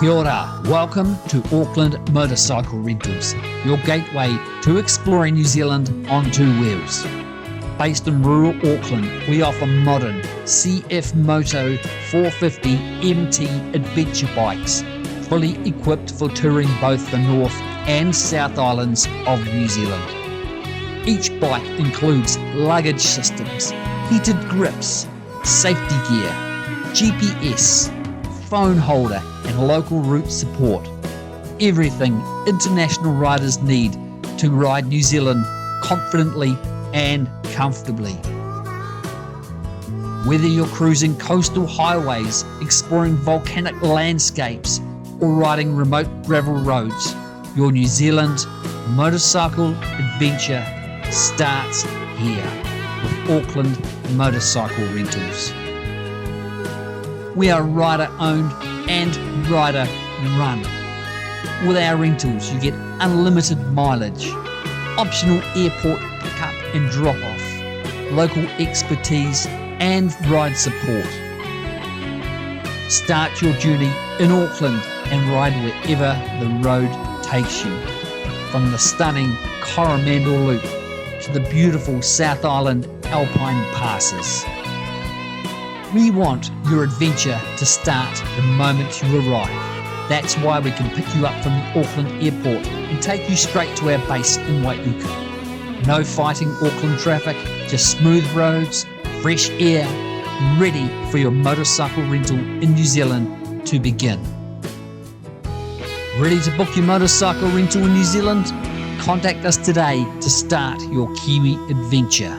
Kia ora. Welcome to Auckland Motorcycle Rentals, your gateway to exploring New Zealand on two wheels. Based in rural Auckland, we offer modern CF Moto 450 MT adventure bikes, fully equipped for touring both the North and South Islands of New Zealand. Each bike includes luggage systems, heated grips, safety gear, GPS, phone holder and local route support. Everything international riders need to ride New Zealand confidently and comfortably. Whether you're cruising coastal highways, exploring volcanic landscapes or riding remote gravel roads, your New Zealand motorcycle adventure starts here with Auckland Motorcycle Rentals. We are rider-owned and rider-run. With our rentals, you get unlimited mileage, optional airport pickup and drop-off, local expertise and ride support. Start your journey in Auckland and ride wherever the road takes you, from the stunning Coromandel Loop to the beautiful South Island Alpine passes. We want your adventure to start the moment you arrive. That's why we can pick you up from the Auckland airport and take you straight to our base in Waiuku. No fighting Auckland traffic, just smooth roads, fresh air, ready for your motorcycle rental in New Zealand to begin. Ready to book your motorcycle rental in New Zealand? Contact us today to start your Kiwi adventure.